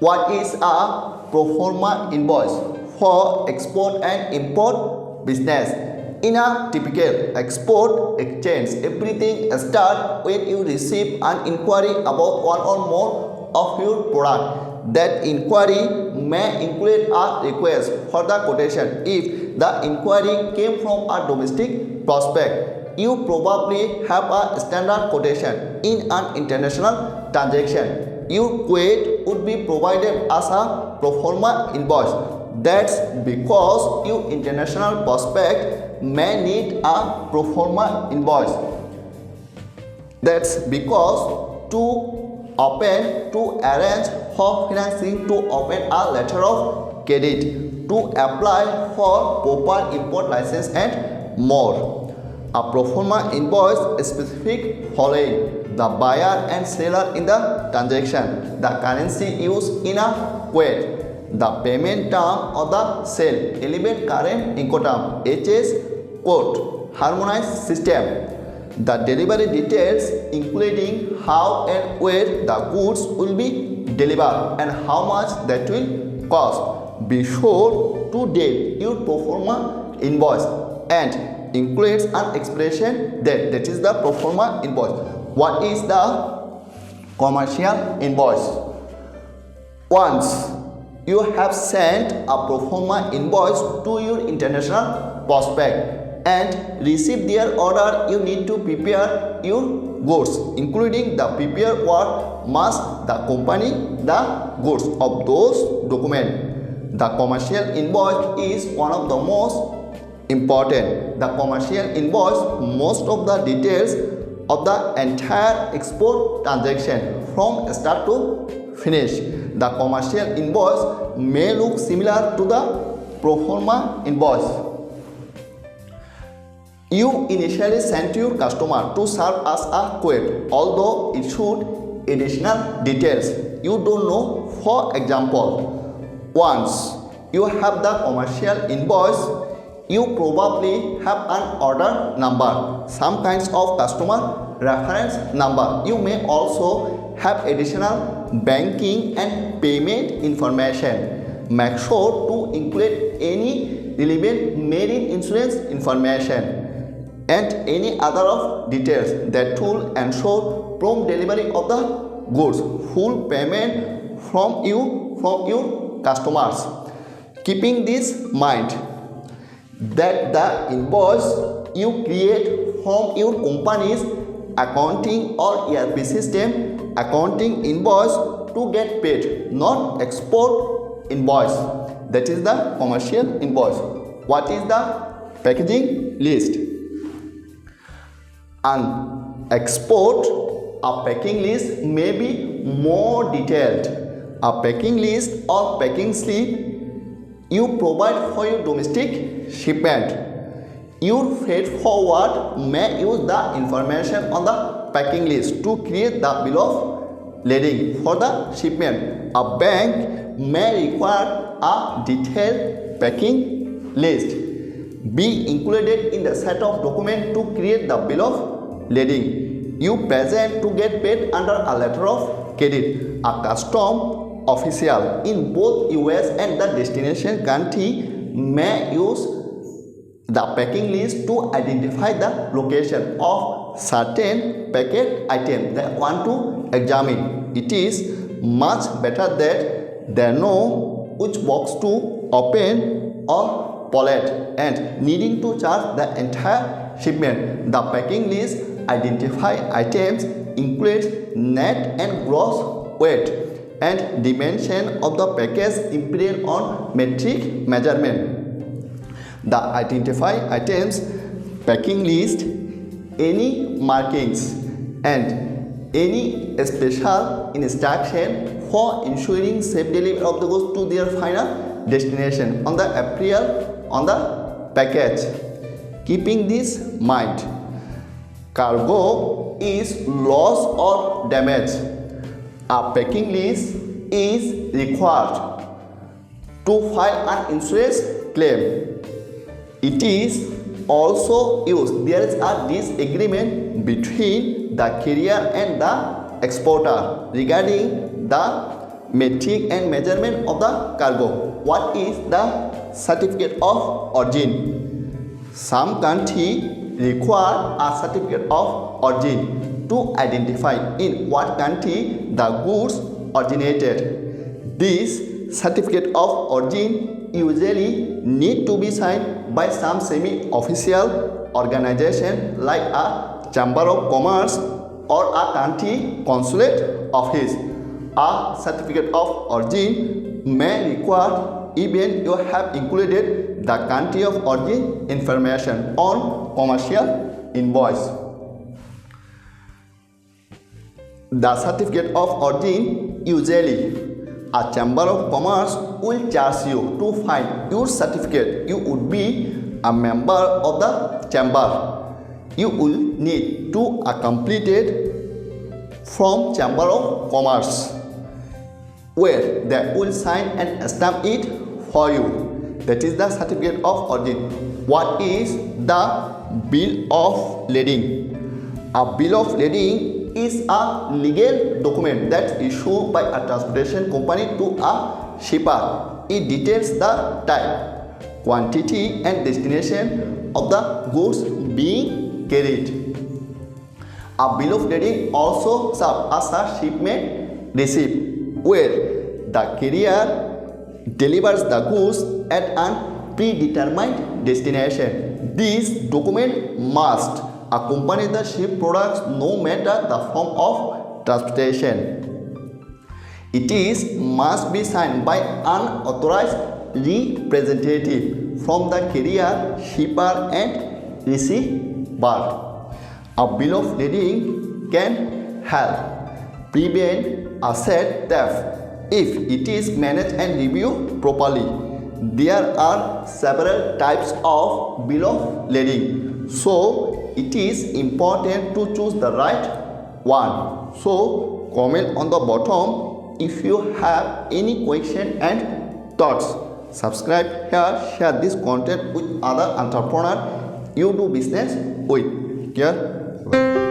What is a proforma invoice for export and import business? In a typical export exchange, everything starts when you receive an inquiry about one or more of your product. That inquiry may include a request for the quotation. If the inquiry came from a domestic prospect, you probably have a standard quotation. In an international transaction, your quote would be provided as a proforma invoice. That's because your international prospect may need a proforma invoice. That's because to arrange for financing, to open a letter of credit, to apply for proper import license and more. A proforma invoice is specific following the buyer and seller in the transaction, the currency used in a quote, the payment term of the sale, element current incoterm, HS quote, harmonized system, the delivery details including how and where the goods will be delivered and how much that will cost. Be sure to date your proforma invoice and includes an expression that is the proforma invoice. What is the commercial invoice? Once you have sent a proforma invoice to your international prospect and receive their order, you need to prepare your goods, including the prepare what must the company the goods of those documents. The commercial invoice is one of the most important. The commercial invoice most of the details of the entire export transaction from start to finish. The commercial invoice may look similar to the proforma invoice. You initially sent your customer to serve as a quote, although it should additional details you don't know. For example, once you have the commercial invoice, you probably have an order number, some kinds of customer reference number. You may also have additional banking and payment information. Make sure to include any relevant marine insurance information and any other of details that will ensure prompt delivery of the goods, full payment from your customers. Keeping this in mind that the invoice you create from your company's accounting or ERP system, accounting invoice to get paid, not export invoice. That is the commercial invoice. What is the packaging list? An export, a packing list may be more detailed. A packing list or packing slip you provide for your domestic shipment. Your freight forward may use the information on the packing list to create the bill of lading for the shipment. A bank may require a detailed packing list be included in the set of documents to create the bill of lading you present to get paid under a letter of credit. A custom official in both US and the destination country may use the packing list to identify the location of certain packet items they want to examine. It is much better that they know which box to open or pallet and needing to charge the entire shipment. The packing list identify items includes net and gross weight and dimension of the package imprinted on metric measurement. The identify items packing list, any markings and any special instruction for ensuring safe delivery of the goods to their final destination on the appeal on the package. Keeping this in mind, cargo is loss or damage. A packing list is required to file an insurance claim. It is also used. There is a disagreement between the carrier and the exporter regarding the metric and measurement of the cargo. What is the certificate of origin? Some countries require a certificate of origin to identify in what country the goods originated. This certificate of origin usually need to be signed by some semi-official organization like a Chamber of Commerce or a country consulate office. A certificate of origin may require even you have included the country of origin information on commercial invoice. The certificate of origin usually a Chamber of Commerce will charge you to find your certificate. You would be a member of the chamber. You will need to complete it from Chamber of Commerce, where they will sign and stamp it for you. That is the certificate of origin. What is the bill of lading? A bill of lading is a legal document that is issued by a transportation company to a shipper. It details the type, quantity and destination of the goods being carried. A bill of lading also serves as a shipment receipt, where the carrier delivers the goods at a predetermined destination. This document must accompany the ship products no matter the form of transportation. It must be signed by an authorized representative from the carrier, shipper and receiver. A bill of lading can help prevent asset theft if it is managed and reviewed properly. There are several types of bill of lading, so it is important to choose the right one. So comment on the bottom if you have any question and thoughts. Subscribe here, share this content with other entrepreneurs you do business with. Care.